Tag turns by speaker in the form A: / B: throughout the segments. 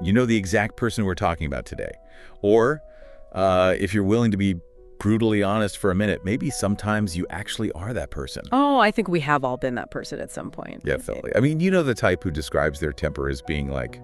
A: You know the exact person we're talking about today. Or if you're willing to be brutally honest for a minute, maybe sometimes you actually are that person.
B: Oh, I think we have all been that person at some point.
A: Yeah, totally. I mean, you know the type who describes their temper as being like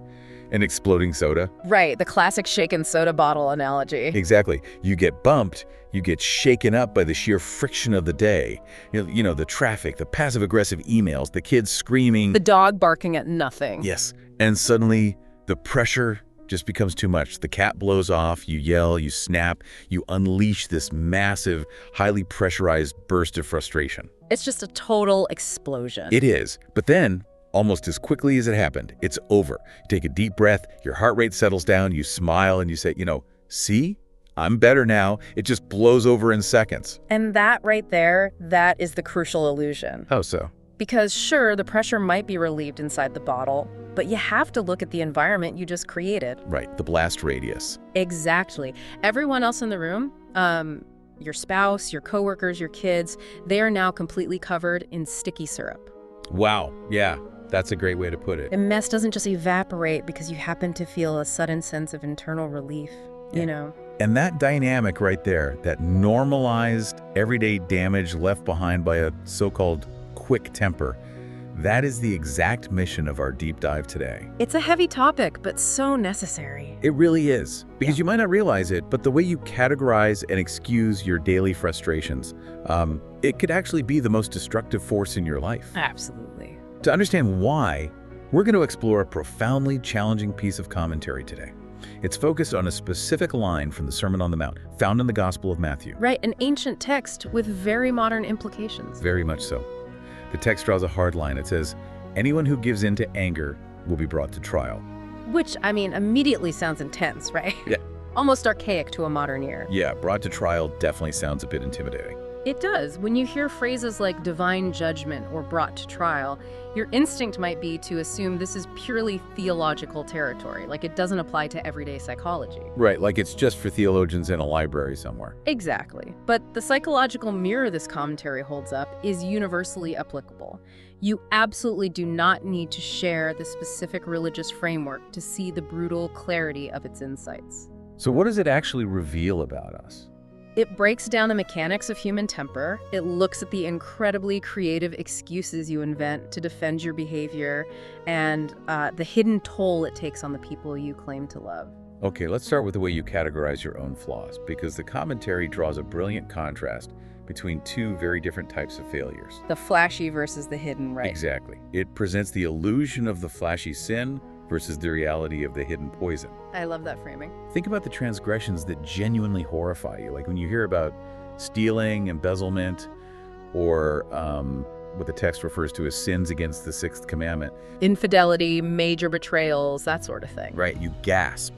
A: an exploding soda?
B: Right, the classic shaken soda bottle analogy.
A: Exactly. You get bumped, you get shaken up by the sheer friction of the day. You know, the traffic, the passive-aggressive emails, the kids screaming.
B: The dog barking at nothing.
A: Yes. And suddenly, the pressure just becomes too much. The cap blows off, you yell, you snap, you unleash this massive, highly pressurized burst of frustration.
B: It's just a total explosion.
A: It is. But then, almost as quickly as it happened, it's over. You take a deep breath, your heart rate settles down, you smile, and you say, see? I'm better now. It just blows over in seconds.
B: And that right there, that is the crucial illusion.
A: How so?
B: Because sure, the pressure might be relieved inside the bottle, but you have to look at the environment you just created.
A: Right, the blast radius.
B: Exactly. Everyone else in the room, your spouse, your coworkers, your kids, they are now completely covered in sticky syrup.
A: Wow, yeah, that's a great way to put it.
B: And mess doesn't just evaporate because you happen to feel a sudden sense of internal relief, you know?
A: And that dynamic right there, that normalized everyday damage left behind by a so-called quick temper, that is the exact mission of our deep dive today.
B: It's a heavy topic, but so necessary.
A: It really is. Because you might not realize it, but the way you categorize and excuse your daily frustrations, it could actually be the most destructive force in your life.
B: Absolutely.
A: To understand why, we're going to explore a profoundly challenging piece of commentary today. It's focused on a specific line from the Sermon on the Mount, found in the Gospel of Matthew.
B: Right, an ancient text with very modern implications.
A: Very much so. The text draws a hard line. It says, anyone who gives in to anger will be brought to trial.
B: Which, I mean, immediately sounds intense, right?
A: Yeah.
B: Almost archaic to a modern ear.
A: Yeah, brought to trial definitely sounds a bit intimidating.
B: It does. When you hear phrases like divine judgment or brought to trial, your instinct might be to assume this is purely theological territory, like it doesn't apply to everyday psychology.
A: Right, like it's just for theologians in a library somewhere.
B: Exactly. But the psychological mirror this commentary holds up is universally applicable. You absolutely do not need to share the specific religious framework to see the brutal clarity of its insights.
A: So what does it actually reveal about us?
B: It breaks down the mechanics of human temper. It looks at the incredibly creative excuses you invent to defend your behavior and the hidden toll it takes on the people you claim to love.
A: Okay, let's start with the way you categorize your own flaws, because the commentary draws a brilliant contrast between two very different types of failures.
B: The flashy versus the hidden, right?
A: Exactly. It presents the illusion of the flashy sin versus the reality of the hidden poison.
B: I love that framing.
A: Think about the transgressions that genuinely horrify you, like when you hear about stealing, embezzlement, or what the text refers to as sins against the sixth commandment.
B: Infidelity, major betrayals, that sort of thing.
A: Right, you gasp.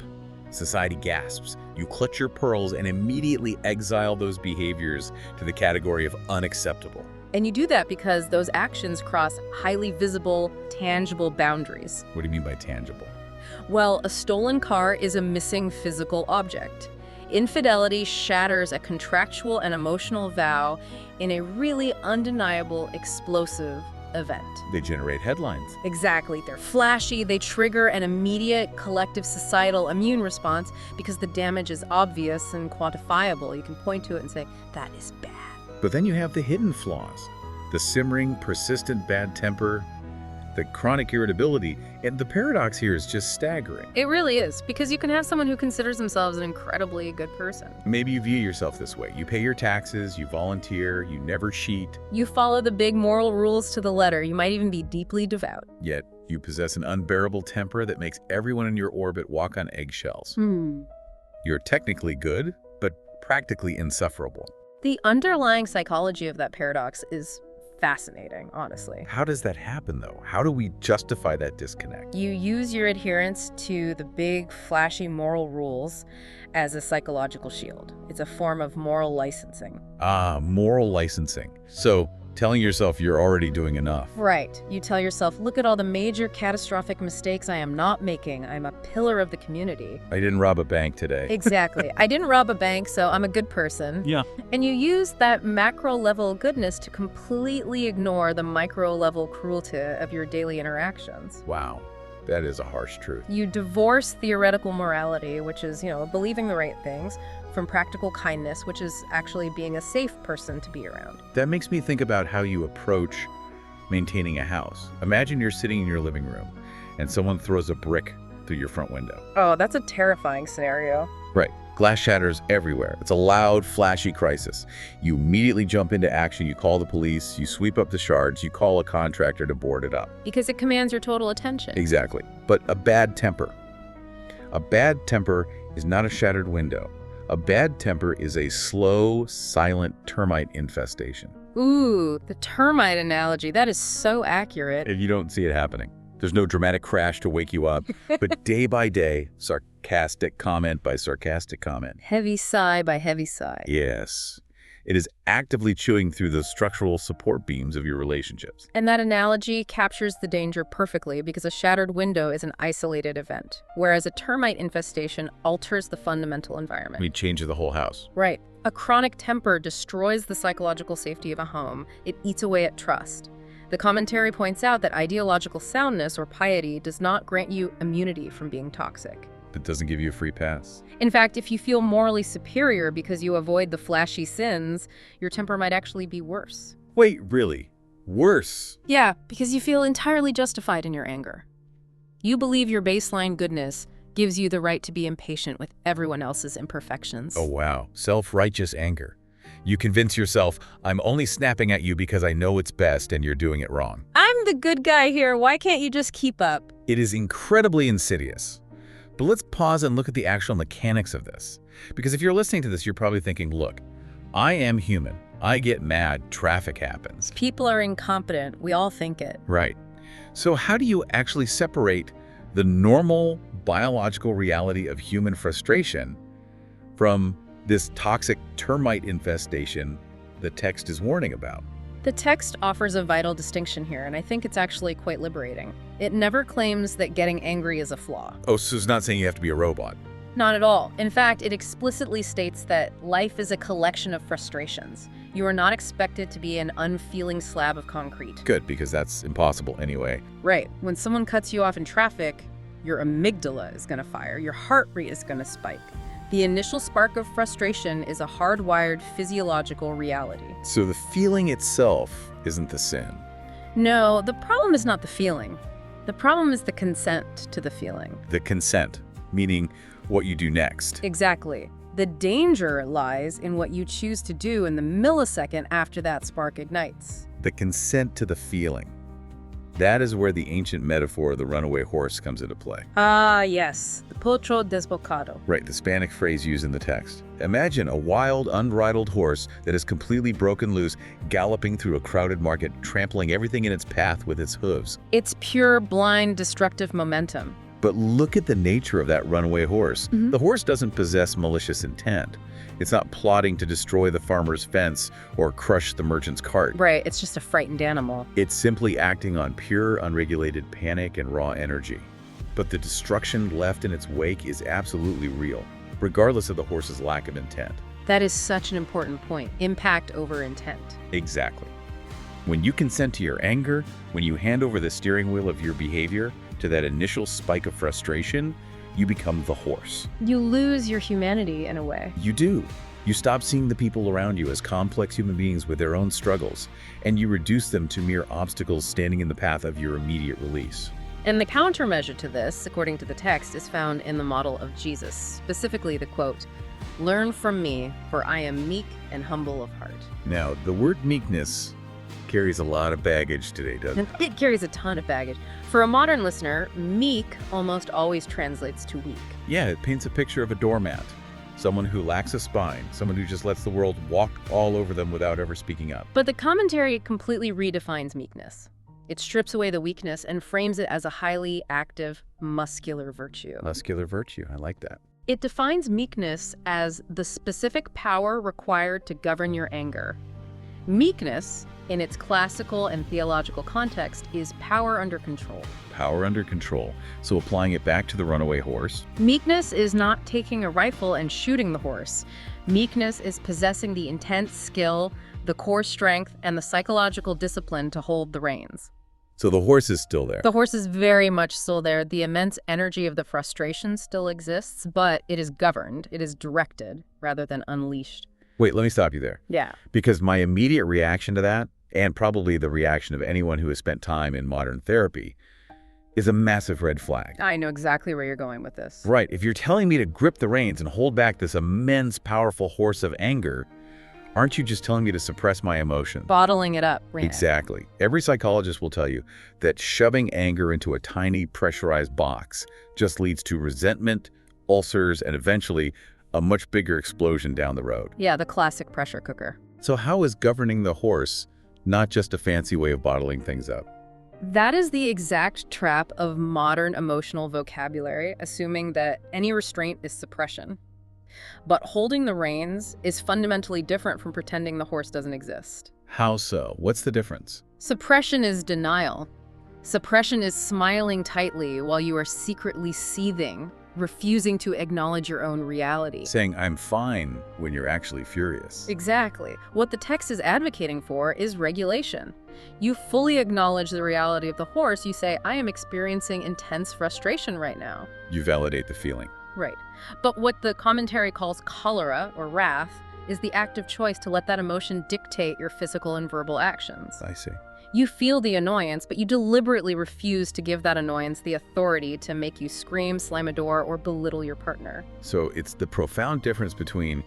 A: Society gasps. You clutch your pearls and immediately exile those behaviors to the category of unacceptable.
B: And you do that because those actions cross highly visible, tangible boundaries.
A: What do you mean by tangible?
B: Well, a stolen car is a missing physical object. Infidelity shatters a contractual and emotional vow in a really undeniable, explosive event.
A: They generate headlines.
B: Exactly. They're flashy. They trigger an immediate collective societal immune response because the damage is obvious and quantifiable. You can point to it and say, that is bad.
A: But then you have the hidden flaws, the simmering, persistent bad temper, the chronic irritability, and the paradox here is just staggering.
B: It really is, because you can have someone who considers themselves an incredibly good person.
A: Maybe you view yourself this way. You pay your taxes, you volunteer, you never cheat.
B: You follow the big moral rules to the letter. You might even be deeply devout.
A: Yet you possess an unbearable temper that makes everyone in your orbit walk on eggshells. You're technically good, but practically insufferable.
B: The underlying psychology of that paradox is fascinating, honestly.
A: How does that happen, though? How do we justify that disconnect?
B: You use your adherence to the big, flashy moral rules as a psychological shield. It's a form of moral licensing.
A: Ah, moral licensing. So, telling yourself you're already doing enough.
B: Right. You tell yourself, look at all the major catastrophic mistakes I am not making. I'm a pillar of the community.
A: I didn't rob a bank today.
B: Exactly. I didn't rob a bank, so I'm a good person.
A: Yeah.
B: And you use that macro-level goodness to completely ignore the micro-level cruelty of your daily interactions.
A: Wow. That is a harsh truth.
B: You divorce theoretical morality, which is, believing the right things, from practical kindness, which is actually being a safe person to be around.
A: That makes me think about how you approach maintaining a house. Imagine you're sitting in your living room and someone throws a brick through your front window.
B: Oh, that's a terrifying scenario.
A: Right. Glass shatters everywhere. It's a loud, flashy crisis. You immediately jump into action. You call the police. You sweep up the shards. You call a contractor to board it up.
B: Because it commands your total attention.
A: Exactly. But a bad temper. A bad temper is not a shattered window. A bad temper is a slow, silent termite infestation.
B: Ooh, the termite analogy. That is so accurate.
A: And you don't see it happening. There's no dramatic crash to wake you up, but day by day, sarcastic comment by sarcastic comment.
B: Heavy sigh by heavy sigh.
A: Yes. It is actively chewing through the structural support beams of your relationships.
B: And that analogy captures the danger perfectly because a shattered window is an isolated event, whereas a termite infestation alters the fundamental environment.
A: We change the whole house.
B: Right. A chronic temper destroys the psychological safety of a home. It eats away at trust. The commentary points out that ideological soundness or piety does not grant you immunity from being toxic.
A: It doesn't give you a free pass.
B: In fact, if you feel morally superior because you avoid the flashy sins, your temper might actually be worse.
A: Wait, really? Worse?
B: Yeah, because you feel entirely justified in your anger. You believe your baseline goodness gives you the right to be impatient with everyone else's imperfections.
A: Oh, wow. Self-righteous anger. You convince yourself, I'm only snapping at you because I know it's best and you're doing it wrong.
B: I'm the good guy here. Why can't you just keep up?
A: It is incredibly insidious. But let's pause and look at the actual mechanics of this. Because if you're listening to this, you're probably thinking, look, I am human. I get mad. Traffic happens.
B: People are incompetent. We all think it.
A: Right. So how do you actually separate the normal biological reality of human frustration from this toxic termite infestation the text is warning about?
B: The text offers a vital distinction here, and I think it's actually quite liberating. It never claims that getting angry is a flaw.
A: Oh, so it's not saying you have to be a robot.
B: Not at all. In fact, it explicitly states that life is a collection of frustrations. You are not expected to be an unfeeling slab of concrete.
A: Good, because that's impossible anyway.
B: Right. When someone cuts you off in traffic, your amygdala is going to fire, your heart rate is going to spike. The initial spark of frustration is a hardwired physiological reality.
A: So the feeling itself isn't the sin.
B: No, the problem is not the feeling. The problem is the consent to the feeling.
A: The consent, meaning what you do next.
B: Exactly. The danger lies in what you choose to do in the millisecond after that spark ignites.
A: The consent to the feeling. That is where the ancient metaphor of the runaway horse comes into play.
B: Ah, yes. The potro desbocado.
A: Right, the Hispanic phrase used in the text. Imagine a wild, unbridled horse that is completely broken loose, galloping through a crowded market, trampling everything in its path with its hooves.
B: It's pure, blind, destructive momentum.
A: But look at the nature of that runaway horse. The horse doesn't possess malicious intent. It's not plotting to destroy the farmer's fence or crush the merchant's cart.
B: Right, it's just a frightened animal.
A: It's simply acting on pure, unregulated panic and raw energy. But the destruction left in its wake is absolutely real, regardless of the horse's lack of intent.
B: That is such an important point. Impact over intent.
A: Exactly. When you consent to your anger, when you hand over the steering wheel of your behavior to that initial spike of frustration, you become the horse.
B: You lose your humanity in a way.
A: You do. You stop seeing the people around you as complex human beings with their own struggles, and you reduce them to mere obstacles standing in the path of your immediate release.
B: And the countermeasure to this, according to the text, is found in the model of Jesus, specifically the quote, "Learn from me, for I am meek and humble of heart."
A: Now, the word meekness carries a lot of baggage today, doesn't it?
B: It carries a ton of baggage. For a modern listener, meek almost always translates to weak.
A: Yeah, it paints a picture of a doormat. Someone who lacks a spine, someone who just lets the world walk all over them without ever speaking up.
B: But the commentary completely redefines meekness. It strips away the weakness and frames it as a highly active, muscular virtue.
A: Muscular virtue, I like that.
B: It defines meekness as the specific power required to govern your anger. Meekness, in its classical and theological context, is power under control.
A: Power under control. So applying it back to the runaway horse.
B: Meekness is not taking a rifle and shooting the horse. Meekness is possessing the intense skill, the core strength, and the psychological discipline to hold the reins.
A: So the horse is still there.
B: The horse is very much still there. The immense energy of the frustration still exists, but it is governed. It is directed rather than unleashed.
A: Wait, let me stop you there.
B: Yeah.
A: Because my immediate reaction to that, and probably the reaction of anyone who has spent time in modern therapy, is a massive red flag.
B: I know exactly where you're going with this.
A: Right. If you're telling me to grip the reins and hold back this immense, powerful horse of anger, aren't you just telling me to suppress my emotion?
B: Bottling it up. Right?
A: Exactly. Every psychologist will tell you that shoving anger into a tiny, pressurized box just leads to resentment, ulcers, and eventually a much bigger explosion down the road.
B: Yeah, the classic pressure cooker.
A: So how is governing the horse not just a fancy way of bottling things up?
B: That is the exact trap of modern emotional vocabulary, assuming that any restraint is suppression. But holding the reins is fundamentally different from pretending the horse doesn't exist.
A: How so? What's the difference?
B: Suppression is denial. Suppression is smiling tightly while you are secretly seething, refusing to acknowledge your own reality.
A: Saying I'm fine when you're actually furious.
B: Exactly. What the text is advocating for is regulation. You fully acknowledge the reality of the horse. You say, I am experiencing intense frustration right now.
A: You validate the feeling.
B: Right. But what the commentary calls cholera, or wrath, is the active choice to let that emotion dictate your physical and verbal actions.
A: I see.
B: You feel the annoyance, but you deliberately refuse to give that annoyance the authority to make you scream, slam a door, or belittle your partner.
A: So it's the profound difference between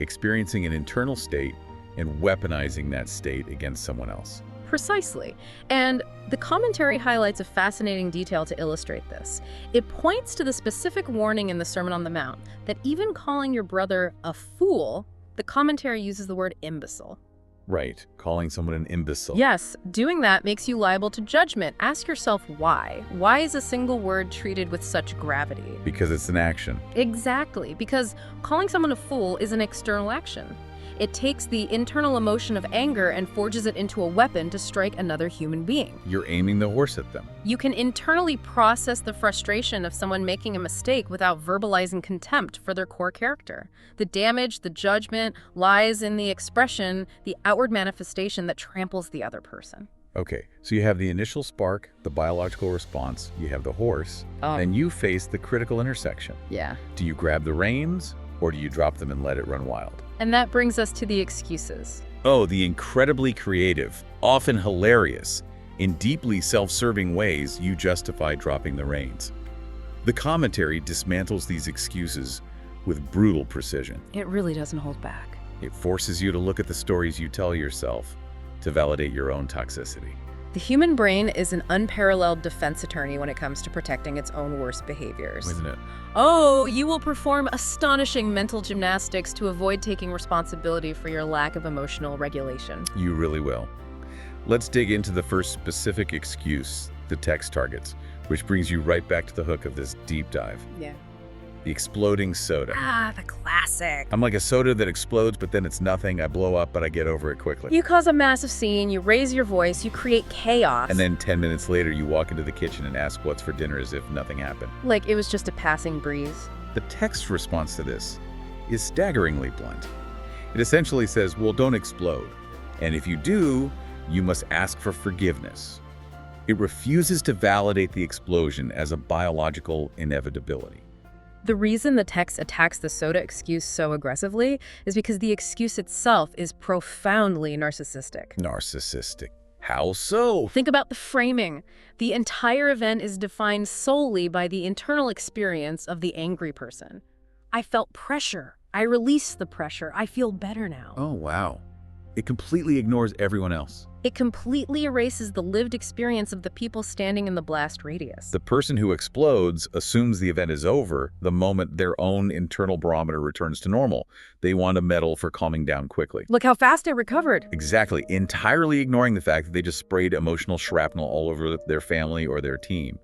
A: experiencing an internal state and weaponizing that state against someone else.
B: Precisely. And the commentary highlights a fascinating detail to illustrate this. It points to the specific warning in the Sermon on the Mount that even calling your brother a fool, the commentary uses the word imbecile.
A: Right. Calling someone an imbecile.
B: Yes, doing that makes you liable to judgment. Ask yourself why. Why is a single word treated with such gravity?
A: Because it's an action.
B: Exactly, because calling someone a fool is an external action. It takes the internal emotion of anger and forges it into a weapon to strike another human being.
A: You're aiming the horse at them.
B: You can internally process the frustration of someone making a mistake without verbalizing contempt for their core character. The damage, the judgment, lies in the expression, the outward manifestation that tramples the other person.
A: Okay, so you have the initial spark, the biological response, you have the horse, then you face the critical intersection.
B: Yeah.
A: Do you grab the reins, or do you drop them and let it run wild?
B: And that brings us to the excuses.
A: Oh, the incredibly creative, often hilarious, in deeply self-serving ways you justify dropping the reins. The commentary dismantles these excuses with brutal precision.
B: It really doesn't hold back.
A: It forces you to look at the stories you tell yourself to validate your own toxicity.
B: The human brain is an unparalleled defense attorney when it comes to protecting its own worst behaviors.
A: Isn't it?
B: Oh, you will perform astonishing mental gymnastics to avoid taking responsibility for your lack of emotional regulation.
A: You really will. Let's dig into the first specific excuse the text targets, which brings you right back to the hook of this deep dive.
B: Yeah.
A: The exploding soda.
B: Ah, the classic.
A: I'm like a soda that explodes, but then it's nothing. I blow up, but I get over it quickly.
B: You cause a massive scene, you raise your voice, you create chaos.
A: And then 10 minutes later, you walk into the kitchen and ask what's for dinner as if nothing happened.
B: Like it was just a passing breeze.
A: The text response to this is staggeringly blunt. It essentially says, well, don't explode. And if you do, you must ask for forgiveness. It refuses to validate the explosion as a biological inevitability.
B: The reason the text attacks the soda excuse so aggressively is because the excuse itself is profoundly narcissistic.
A: Narcissistic. How so?
B: Think about the framing. The entire event is defined solely by the internal experience of the angry person. I felt pressure. I released the pressure. I feel better now.
A: Oh, wow. It completely ignores everyone else.
B: It completely erases the lived experience of the people standing in the blast radius.
A: The person who explodes assumes the event is over the moment their own internal barometer returns to normal. They want a medal for calming down quickly.
B: Look how fast I recovered.
A: Exactly, entirely ignoring the fact that they just sprayed emotional shrapnel all over their family or their team.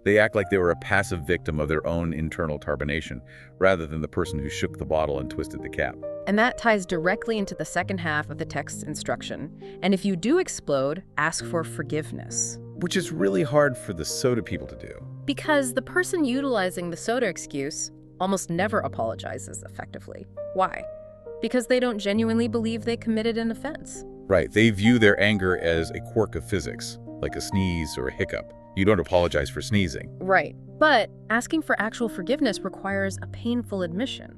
A: They act like they were a passive victim of their own internal carbonation, rather than the person who shook the bottle and twisted the cap.
B: And that ties directly into the second half of the text's instruction. And if you do explode, ask for forgiveness.
A: Which is really hard for the soda people to do.
B: Because the person utilizing the soda excuse almost never apologizes effectively. Why? Because they don't genuinely believe they committed an offense.
A: Right, they view their anger as a quirk of physics. like a sneeze or a hiccup. You don't apologize for sneezing.
B: Right. But asking for actual forgiveness requires a painful admission.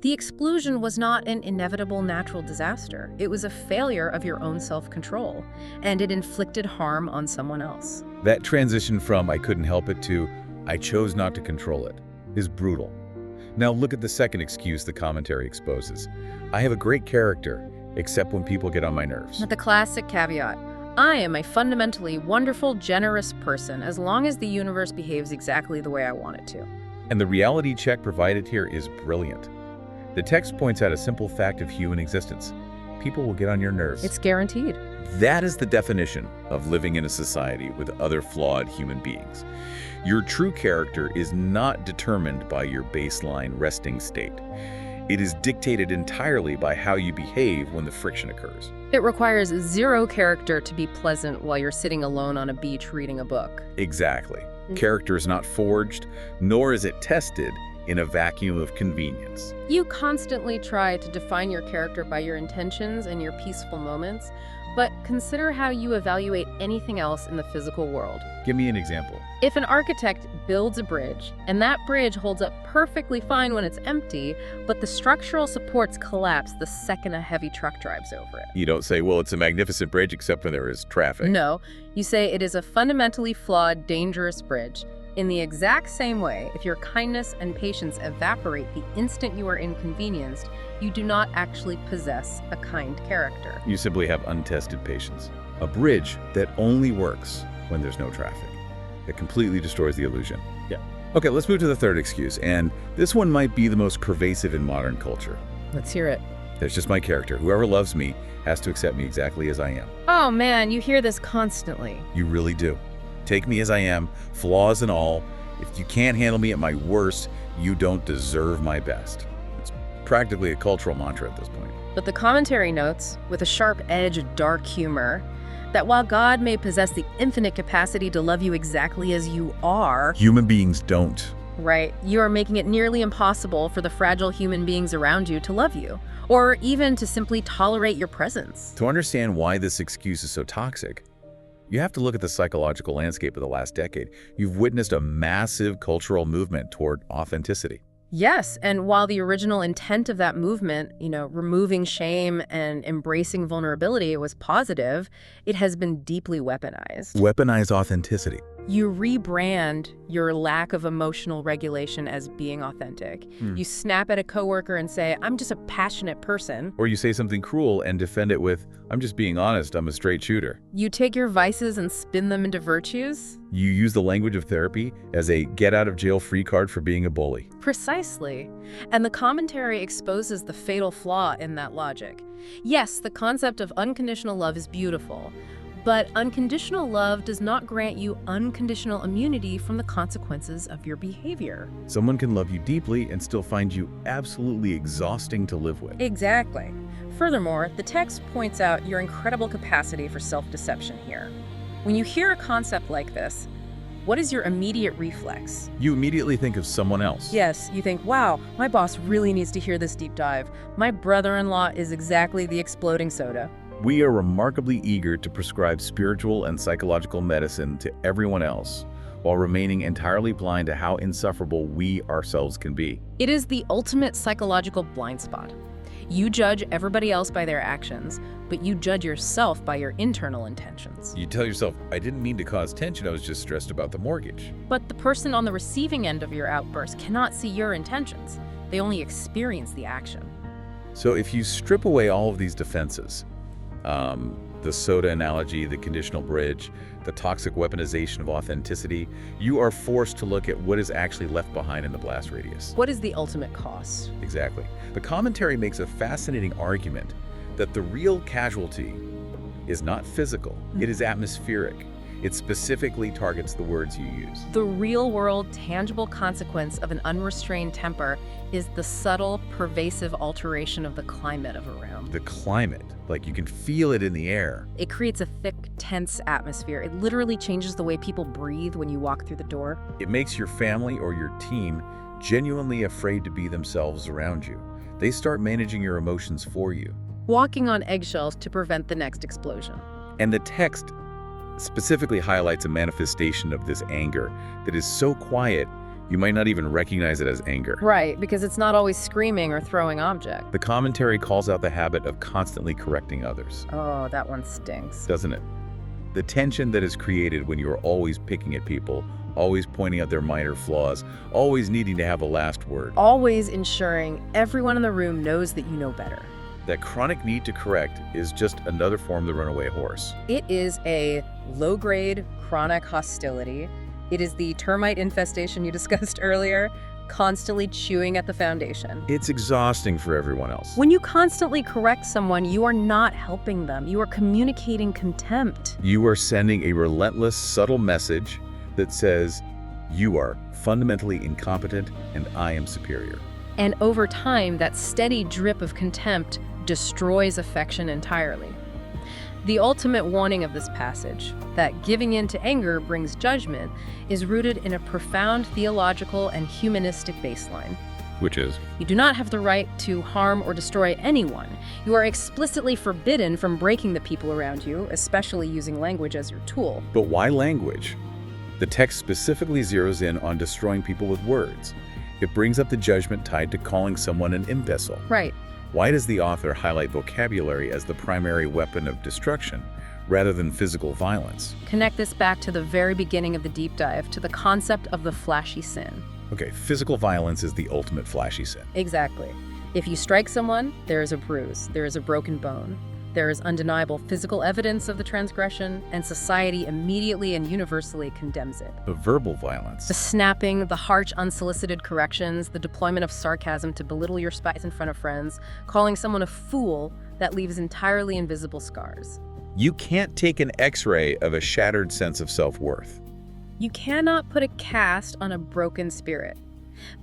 B: The explosion was not an inevitable natural disaster. It was a failure of your own self-control, and it inflicted harm on someone else.
A: That transition from "I couldn't help it" to "I chose not to control it" is brutal. Now look at the second excuse the commentary exposes. I have a great character, except when people get on my nerves.
B: The classic caveat. I am a fundamentally wonderful, generous person as long as the universe behaves exactly the way I want it to.
A: And the reality check provided here is brilliant. The text points out a simple fact of human existence. People will get on your nerves.
B: It's guaranteed.
A: That is the definition of living in a society with other flawed human beings. Your true character is not determined by your baseline resting state. It is dictated entirely by how you behave when the friction occurs.
B: It requires zero character to be pleasant while you're sitting alone on a beach reading a book.
A: Exactly. Character is not forged, nor is it tested in a vacuum of convenience.
B: You constantly try to define your character by your intentions and your peaceful moments, but consider how you evaluate anything else in the physical world.
A: Give me an example.
B: If an architect builds a bridge, and that bridge holds up perfectly fine when it's empty, but the structural supports collapse the second a heavy truck drives over it.
A: You don't say, well, it's a magnificent bridge except when there is traffic.
B: No, you say it is a fundamentally flawed, dangerous bridge. In the exact same way, if your kindness and patience evaporate the instant you are inconvenienced, you do not actually possess a kind character.
A: You simply have untested patience. A bridge that only works when there's no traffic. It completely destroys the illusion.
C: Yeah.
A: Okay, let's move to the third excuse, and this one might be the most pervasive in modern culture.
B: Let's hear it.
A: That's just my character. Whoever loves me has to accept me exactly as I am.
B: Oh man, you hear this constantly.
A: You really do. Take me as I am, flaws and all. If you can't handle me at my worst, you don't deserve my best. It's practically a cultural mantra at this point.
B: But the commentary notes, with a sharp edge of dark humor, that while God may possess the infinite capacity to love you exactly as you are,
A: Human beings don't.
B: right, you are making it nearly impossible for the fragile human beings around you to love you, or even to simply tolerate your presence.
A: To understand why this excuse is so toxic, you have to look at the psychological landscape of the last decade. You've witnessed a massive cultural movement toward authenticity.
B: Yes, and while the original intent of that movement, removing shame and embracing vulnerability was positive, it has been deeply weaponized.
A: Weaponized authenticity.
B: You rebrand your lack of emotional regulation as being authentic. You snap at a coworker and say, "I'm just a passionate person."
A: Or you say something cruel and defend it with, "I'm just being honest, I'm a straight shooter."
B: You take your vices and spin them into virtues.
A: You use the language of therapy as a get-out-of-jail-free card for being a bully.
B: Precisely. And the commentary exposes the fatal flaw in that logic. Yes, the concept of unconditional love is beautiful, but unconditional love does not grant you unconditional immunity from the consequences of your behavior.
A: Someone can love you deeply and still find you absolutely exhausting to live with.
B: Exactly. Furthermore, the text points out your incredible capacity for self-deception here. When you hear a concept like this, what is your immediate reflex?
A: You immediately think of someone else.
B: Yes, you think, wow, my boss really needs to hear this deep dive. My brother-in-law is exactly the exploding soda.
A: We are remarkably eager to prescribe spiritual and psychological medicine to everyone else, while remaining entirely blind to how insufferable we ourselves can be.
B: It is the ultimate psychological blind spot. You judge everybody else by their actions, but you judge yourself by your internal intentions.
A: You tell yourself, I didn't mean to cause tension, I was just stressed about the mortgage.
B: But the person on the receiving end of your outburst cannot see your intentions. They only experience the action.
A: So if you strip away all of these defenses, the soda analogy, the conditional bridge, the toxic weaponization of authenticity, you are forced to look at what is actually left behind in the blast radius.
B: What is the ultimate cost?
A: Exactly. The commentary makes a fascinating argument that the real casualty is not physical, it is atmospheric. It specifically targets the words you use.
B: The real-world, tangible consequence of an unrestrained temper is the subtle, pervasive alteration of the climate of a room.
A: The climate, like you can feel it in the air.
B: It creates a thick, tense atmosphere. It literally changes the way people breathe when you walk through the door.
A: It makes your family or your team genuinely afraid to be themselves around you. They start managing your emotions for you.
B: Walking on eggshells to prevent the next explosion.
A: And the text specifically highlights a manifestation of this anger that is so quiet you might not even recognize it as anger.
B: Right, because it's not always screaming or throwing objects.
A: The commentary calls out the habit of constantly correcting others.
B: Oh, that one stinks.
A: Doesn't it? The tension that is created when you are always picking at people, always pointing out their minor flaws, always needing to have a last word.
B: Always ensuring everyone in the room knows that you know better.
A: That chronic need to correct is just another form of the runaway horse.
B: It is a low-grade chronic hostility. It is the termite infestation you discussed earlier, constantly chewing at the foundation.
A: It's exhausting for everyone else.
B: When you constantly correct someone, you are not helping them. You are communicating contempt.
A: You are sending a relentless, subtle message that says, you are fundamentally incompetent and I am superior.
B: And over time, that steady drip of contempt destroys affection entirely. The ultimate warning of this passage, that giving in to anger brings judgment, is rooted in a profound theological and humanistic baseline.
A: Which is?
B: You do not have the right to harm or destroy anyone. You are explicitly forbidden from breaking the people around you, especially using language as your tool.
A: But why language? The text specifically zeroes in on destroying people with words. It brings up the judgment tied to calling someone an imbecile.
B: Right.
A: Why does the author highlight vocabulary as the primary weapon of destruction, rather than physical violence?
B: Connect this back to the very beginning of the deep dive, to the concept of the flashy sin.
A: Okay, physical violence is the ultimate flashy sin.
B: Exactly. If you strike someone, there is a bruise, there is a broken bone. There is undeniable physical evidence of the transgression, and society immediately and universally condemns it.
A: But verbal violence?
B: The snapping, the harsh, unsolicited corrections, the deployment of sarcasm to belittle your spouse in front of friends, calling someone a fool that leaves entirely invisible scars.
A: You can't take an X-ray of a shattered sense of self-worth.
B: You cannot put a cast on a broken spirit.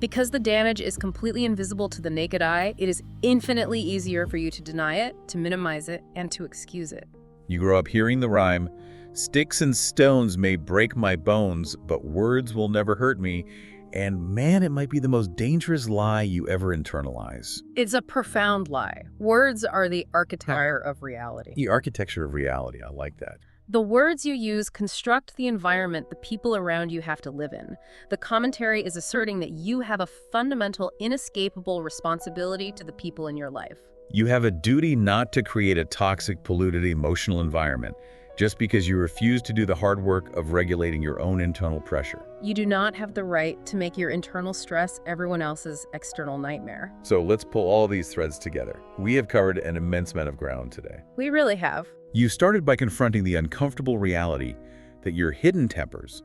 B: Because the damage is completely invisible to the naked eye, it is infinitely easier for you to deny it, to minimize it, and to excuse it.
A: You grow up hearing the rhyme, "Sticks and stones may break my bones, but words will never hurt me," and man, it might be the most dangerous lie you ever internalize.
B: It's a profound lie. Words are the architecture of reality.
A: The architecture of reality, I like that.
B: The words you use construct the environment the people around you have to live in. The commentary is asserting that you have a fundamental, inescapable responsibility to the people in your life.
A: You have a duty not to create a toxic, polluted emotional environment just because you refuse to do the hard work of regulating your own internal pressure.
B: You do not have the right to make your internal stress everyone else's external nightmare.
A: So let's pull all these threads together. We have covered an immense amount of ground today.
B: We really have.
A: You started by confronting the uncomfortable reality that your hidden tempers,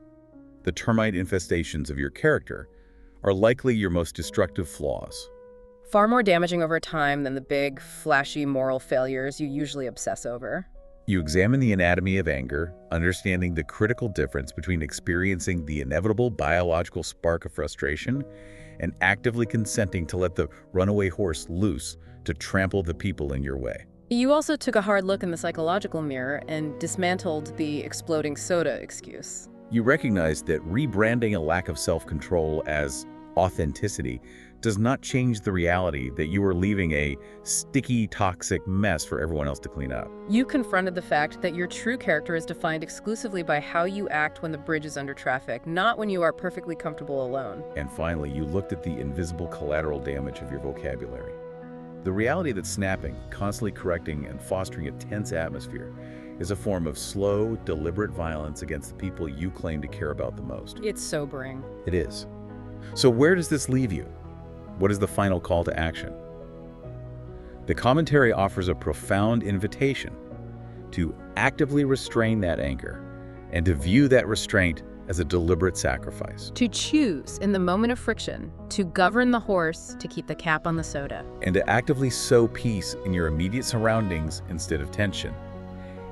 A: the termite infestations of your character, are likely your most destructive flaws.
B: Far more damaging over time than the big, flashy moral failures you usually obsess over.
A: You examine the anatomy of anger, understanding the critical difference between experiencing the inevitable biological spark of frustration and actively consenting to let the runaway horse loose to trample the people in your way.
B: You also took a hard look in the psychological mirror and dismantled the exploding soda excuse.
A: You recognized that rebranding a lack of self-control as authenticity does not change the reality that you are leaving a sticky, toxic mess for everyone else to clean up.
B: You confronted the fact that your true character is defined exclusively by how you act when the bridge is under traffic, not when you are perfectly comfortable alone.
A: And finally, you looked at the invisible collateral damage of your vocabulary. The reality that snapping, constantly correcting, and fostering a tense atmosphere is a form of slow, deliberate violence against the people you claim to care about the most.
B: It's sobering.
A: It is. So where does this leave you? What is the final call to action? The commentary offers a profound invitation to actively restrain that anger and to view that restraint as a deliberate sacrifice.
B: To choose, in the moment of friction, to govern the horse to keep the cap on the soda.
A: And to actively sow peace in your immediate surroundings instead of tension.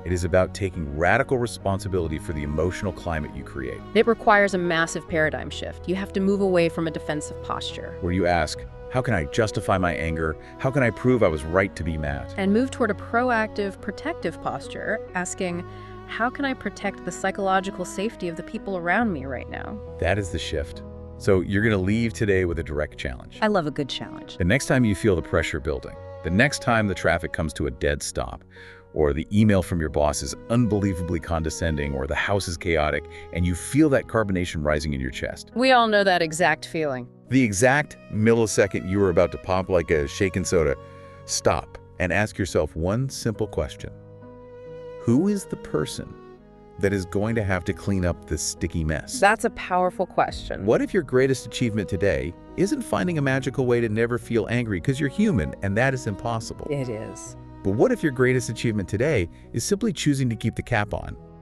A: It is about taking radical responsibility for the emotional climate you create.
B: It requires a massive paradigm shift. You have to move away from a defensive posture.
A: Where you ask, how can I justify my anger? How can I prove I was right to be mad?
B: And move toward a proactive, protective posture, asking, how can I protect the psychological safety of the people around me right now?
A: That is the shift. So you're going to leave today with a direct challenge.
B: I love a good challenge.
A: The next time you feel the pressure building, The next time the traffic comes to a dead stop, or the email from your boss is unbelievably condescending, or the house is chaotic, and you feel that carbonation rising in your chest.
B: We all know that exact feeling.
A: The exact millisecond you are about to pop like a shaken soda, stop and ask yourself one simple question. Who is the person that is going to have to clean up this sticky mess?
B: That's a powerful question.
A: What if your greatest achievement today isn't finding a magical way to never feel angry because you're human and that is impossible?
B: It is.
A: But what if your greatest achievement today is simply choosing to keep the cap on?